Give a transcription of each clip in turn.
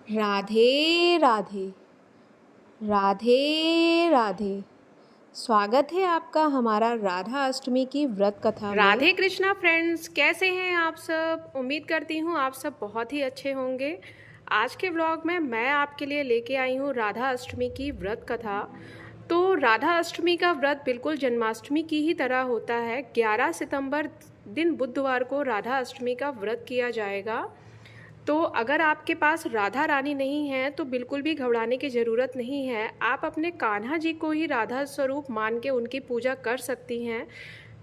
राधे राधे राधे राधे। स्वागत है आपका हमारा राधा अष्टमी की व्रत कथा में। राधे कृष्णा फ्रेंड्स, कैसे हैं आप सब। उम्मीद करती हूँ आप सब बहुत ही अच्छे होंगे। आज के व्लॉग में मैं आपके लिए लेके आई हूँ राधा अष्टमी की व्रत कथा। तो राधा अष्टमी का व्रत बिल्कुल जन्माष्टमी की ही तरह होता है। 11 सितंबर दिन बुधवार को राधा अष्टमी का व्रत किया जाएगा। तो अगर आपके पास राधा रानी नहीं है तो बिल्कुल भी घबराने की ज़रूरत नहीं है। आप अपने कान्हा जी को ही राधा स्वरूप मान के उनकी पूजा कर सकती हैं,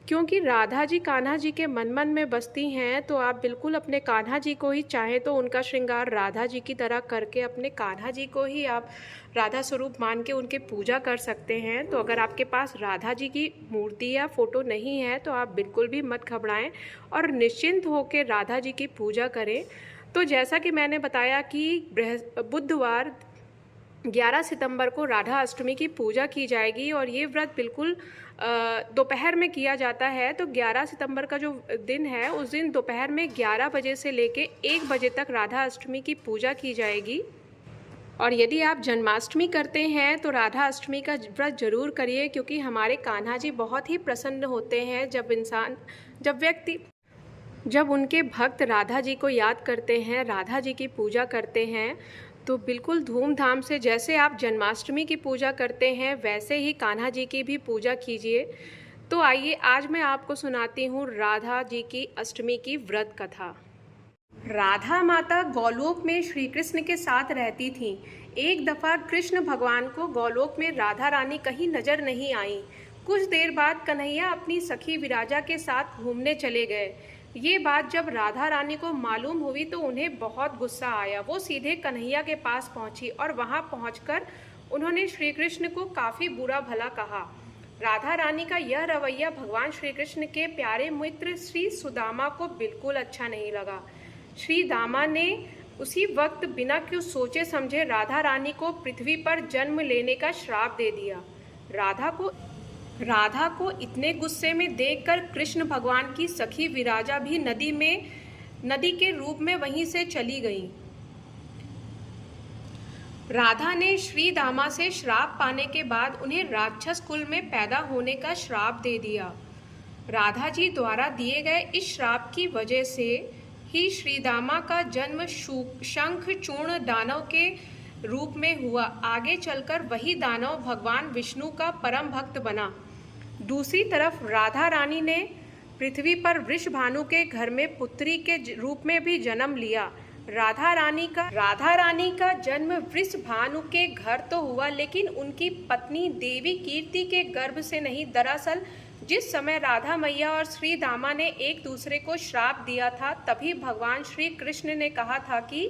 क्योंकि राधा जी कान्हा जी के मन मन में बसती हैं। तो आप बिल्कुल अपने कान्हा जी को ही चाहें तो उनका श्रृंगार राधा जी की तरह करके अपने कान्हा जी को ही आप राधा स्वरूप मान के उनकी पूजा कर सकते हैं। तो अगर आपके पास राधा जी की मूर्ति या फोटो नहीं है तो आप बिल्कुल भी मत घबराएं और निश्चिंत होकर राधा जी की पूजा करें। तो जैसा कि मैंने बताया कि बुधवार 11 सितंबर को राधा अष्टमी की पूजा की जाएगी और ये व्रत बिल्कुल दोपहर में किया जाता है। तो 11 सितंबर का जो दिन है उस दिन दोपहर में 11 बजे से लेके 1 बजे तक राधा अष्टमी की पूजा की जाएगी। और यदि आप जन्माष्टमी करते हैं तो राधा अष्टमी का व्रत जरूर करिए, क्योंकि हमारे कान्हा जी बहुत ही प्रसन्न होते हैं जब उनके भक्त राधा जी को याद करते हैं, राधा जी की पूजा करते हैं। तो बिल्कुल धूमधाम से जैसे आप जन्माष्टमी की पूजा करते हैं वैसे ही कान्हा जी की भी पूजा कीजिए। तो आइए आज मैं आपको सुनाती हूँ राधा जी की अष्टमी की व्रत कथा। राधा माता गोलोक में श्री कृष्ण के साथ रहती थीं। एक दफ़ा कृष्ण भगवान को गोलोक में राधा रानी कहीं नजर नहीं आई। कुछ देर बाद कन्हैया अपनी सखी विराजा के साथ घूमने चले गए। ये बात जब राधा रानी को मालूम हुई तो उन्हें बहुत गुस्सा आया। वो सीधे कन्हैया के पास पहुंची और वहां पहुंचकर उन्होंने श्री कृष्ण को काफ़ी बुरा भला कहा। राधा रानी का यह रवैया भगवान श्री कृष्ण के प्यारे मित्र श्री सुदामा को बिल्कुल अच्छा नहीं लगा। श्री दामा ने उसी वक्त बिना कुछ सोचे समझे राधा रानी को पृथ्वी पर जन्म लेने का श्राप दे दिया। राधा को इतने गुस्से में देखकर कृष्ण भगवान की सखी विराजा भी नदी के रूप में वहीं से चली गई। राधा ने श्री दामा से श्राप पाने के बाद उन्हें राक्षस कुल में पैदा होने का श्राप दे दिया। राधा जी द्वारा दिए गए इस श्राप की वजह से ही श्री दामा का जन्म शंख चूर्ण दानव के रूप में हुआ। आगे चलकर वही दानव भगवान विष्णु का परम भक्त बना। दूसरी तरफ राधा रानी ने पृथ्वी पर वृषभानु के घर में पुत्री के रूप में भी जन्म लिया। राधा रानी का जन्म वृषभानु के घर तो हुआ, लेकिन उनकी पत्नी देवी कीर्ति के गर्भ से नहीं। दरअसल जिस समय राधा मैया और श्री दामा ने एक दूसरे को श्राप दिया था, तभी भगवान श्री कृष्ण ने कहा था कि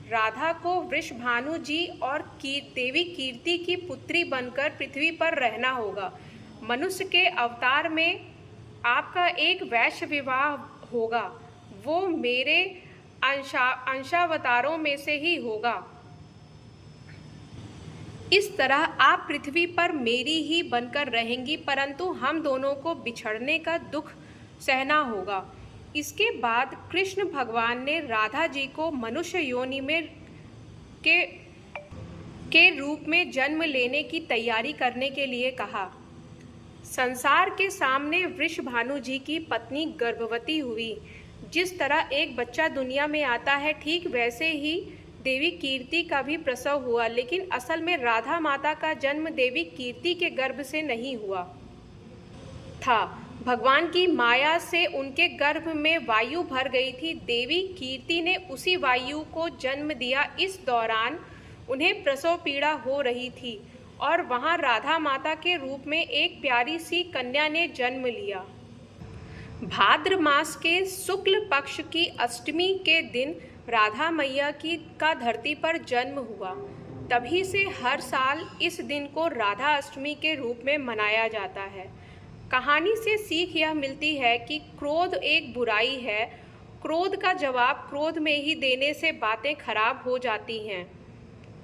राधा को वृषभानु जी और देवी कीर्ति की पुत्री बनकर पृथ्वी पर रहना होगा। मनुष्य के अवतार में आपका एक वैश्य विवाह होगा, वो मेरे अंशावतारों में से ही होगा। इस तरह आप पृथ्वी पर मेरी ही बनकर रहेंगी, परंतु हम दोनों को बिछड़ने का दुख सहना होगा। इसके बाद कृष्ण भगवान ने राधा जी को मनुष्य योनि में के रूप में जन्म लेने की तैयारी करने के लिए कहा। संसार के सामने वृषभानु जी की पत्नी गर्भवती हुई। जिस तरह एक बच्चा दुनिया में आता है, ठीक वैसे ही देवी कीर्ति का भी प्रसव हुआ, लेकिन असल में राधा माता का जन्म देवी कीर्ति के गर्भ से नहीं हुआ था। भगवान की माया से उनके गर्भ में वायु भर गई थी। देवी कीर्ति ने उसी वायु को जन्म दिया। इस दौरान उन्हें प्रसव पीड़ा हो रही थी और वहां राधा माता के रूप में एक प्यारी सी कन्या ने जन्म लिया। भाद्र मास के शुक्ल पक्ष की अष्टमी के दिन राधा मैया का धरती पर जन्म हुआ। तभी से हर साल इस दिन को राधा अष्टमी के रूप में मनाया जाता है। कहानी से सीख यह मिलती है कि क्रोध एक बुराई है। क्रोध का जवाब क्रोध में ही देने से बातें खराब हो जाती हैं।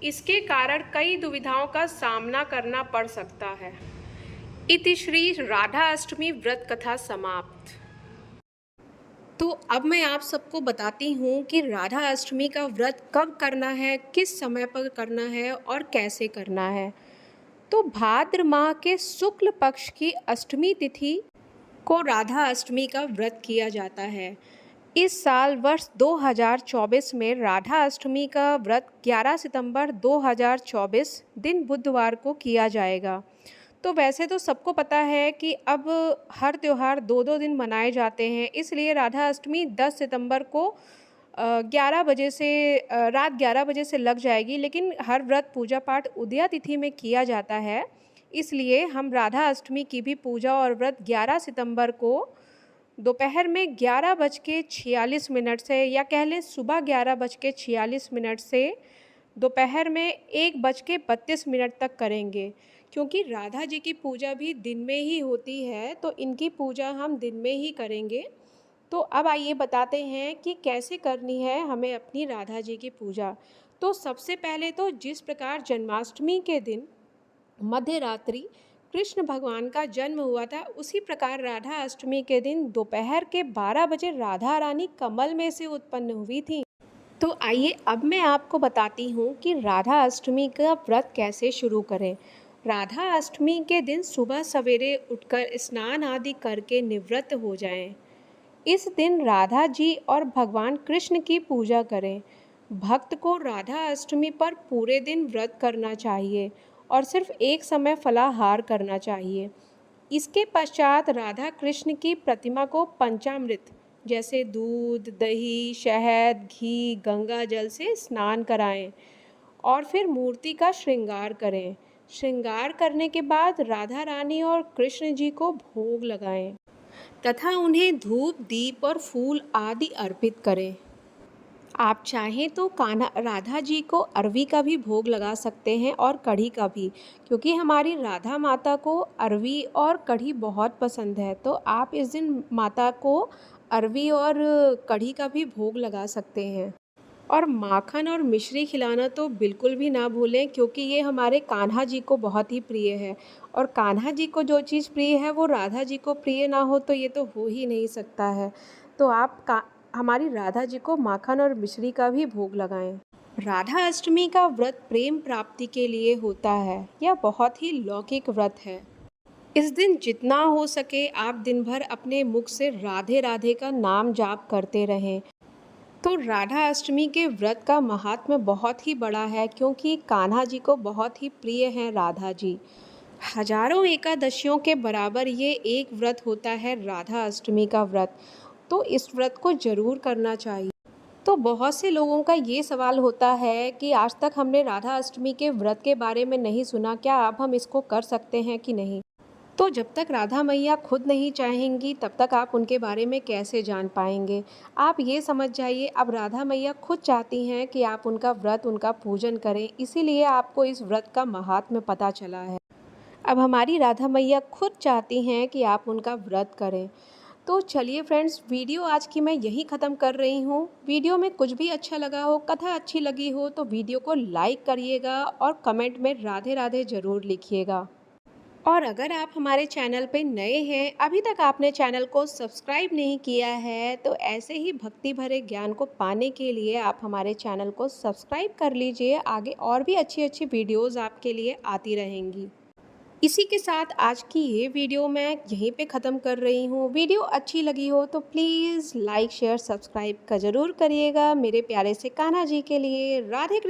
इसके कारण कई दुविधाओं का सामना करना पड़ सकता है। इति श्री राधा अष्टमी व्रत कथा समाप्त। तो अब मैं आप सबको बताती हूँ कि राधा अष्टमी का व्रत कब करना है, किस समय पर करना है और कैसे करना है। तो भाद्र माह के शुक्ल पक्ष की अष्टमी तिथि को राधा अष्टमी का व्रत किया जाता है। इस साल वर्ष 2024 में राधा अष्टमी का व्रत 11 सितंबर 2024 दिन बुधवार को किया जाएगा। तो वैसे तो सबको पता है कि अब हर त्यौहार 2-2 दिन मनाए जाते हैं, इसलिए राधा अष्टमी 10 सितंबर को 11 बजे से रात 11 बजे से लग जाएगी, लेकिन हर व्रत पूजा पाठ उदया तिथि में किया जाता है, इसलिए हम राधा अष्टमी की भी पूजा और व्रत 11 सितंबर को दोपहर में 11:46 से, या कह लें सुबह 11:46 से दोपहर में 1:32 तक करेंगे। क्योंकि राधा जी की पूजा भी दिन में ही होती है, तो इनकी पूजा हम दिन में ही करेंगे। तो अब आइए बताते हैं कि कैसे करनी है हमें अपनी राधा जी की पूजा। तो सबसे पहले तो जिस प्रकार जन्माष्टमी के दिन मध्य रात्रि कृष्ण भगवान का जन्म हुआ था, उसी प्रकार राधा अष्टमी के दिन दोपहर के 12 बजे राधा रानी कमल में से उत्पन्न हुई थी। तो आइए अब मैं आपको बताती हूँ कि राधा अष्टमी का व्रत कैसे शुरू करें। राधा अष्टमी के दिन सुबह सवेरे उठकर स्नान आदि करके निवृत्त हो जाएं। इस दिन राधा जी और भगवान कृष्ण की पूजा करें। भक्त को राधा अष्टमी पर पूरे दिन व्रत करना चाहिए और सिर्फ एक समय फलाहार करना चाहिए। इसके पश्चात राधा कृष्ण की प्रतिमा को पंचामृत जैसे दूध, दही, शहद, घी, गंगा जल से स्नान कराएं और फिर मूर्ति का श्रृंगार करें। श्रृंगार करने के बाद राधा रानी और कृष्ण जी को भोग लगाएं तथा उन्हें धूप, दीप और फूल आदि अर्पित करें। आप चाहें तो कान्हा राधा जी को अरवी का भी भोग लगा सकते हैं और कढ़ी का भी, क्योंकि हमारी राधा माता को अरवी और कढ़ी बहुत पसंद है। तो आप इस दिन माता को अरवी और कढ़ी का भी भोग लगा सकते हैं। और माखन और मिश्री खिलाना तो बिल्कुल भी ना भूलें, क्योंकि ये हमारे कान्हा जी को बहुत ही प्रिय है। और कान्हा जी को जो चीज़ प्रिय है वो राधा जी को प्रिय ना हो तो ये तो हो ही नहीं सकता है। तो आप हमारी राधा जी को माखन और मिश्री का भी भोग लगाएं। राधा अष्टमी का व्रत प्रेम प्राप्ति के लिए होता है। यह बहुत ही लौकिक व्रत है। इस दिन जितना हो सके आप दिन भर अपने मुख से राधे राधे का नाम जाप करते रहें। तो राधा अष्टमी के व्रत का महात्म्य बहुत ही बड़ा है, क्योंकि कान्हा जी को बहुत ही प्रिय हैं राधा जी। हजारों एकादशियों के बराबर ये एक व्रत होता है राधा अष्टमी का व्रत। तो इस व्रत को ज़रूर करना चाहिए। तो बहुत से लोगों का ये सवाल होता है कि आज तक हमने राधा अष्टमी के व्रत के बारे में नहीं सुना, क्या अब हम इसको कर सकते हैं कि नहीं। तो जब तक राधा मैया खुद नहीं चाहेंगी तब तक आप उनके बारे में कैसे जान पाएंगे। आप ये समझ जाइए, अब राधा मैया खुद चाहती हैं कि आप उनका व्रत, उनका पूजन करें, इसीलिए आपको इस व्रत का महात्म्य पता चला है। अब हमारी राधा मैया खुद चाहती हैं कि आप उनका व्रत करें। तो चलिए फ्रेंड्स, वीडियो आज की मैं यहीं ख़त्म कर रही हूँ। वीडियो में कुछ भी अच्छा लगा हो, कथा अच्छी लगी हो तो वीडियो को लाइक करिएगा और कमेंट में राधे राधे ज़रूर लिखिएगा। और अगर आप हमारे चैनल पे नए हैं, अभी तक आपने चैनल को सब्सक्राइब नहीं किया है, तो ऐसे ही भक्ति भरे ज्ञान को पाने के लिए आप हमारे चैनल को सब्सक्राइब कर लीजिए। आगे और भी अच्छी अच्छी वीडियोस आपके लिए आती रहेंगी। इसी के साथ आज की ये वीडियो मैं यहीं पे ख़त्म कर रही हूँ। वीडियो अच्छी लगी हो तो प्लीज़ लाइक, शेयर, सब्सक्राइब का ज़रूर करिएगा मेरे प्यारे से कान्हा जी के लिए। राधे कृष्ण।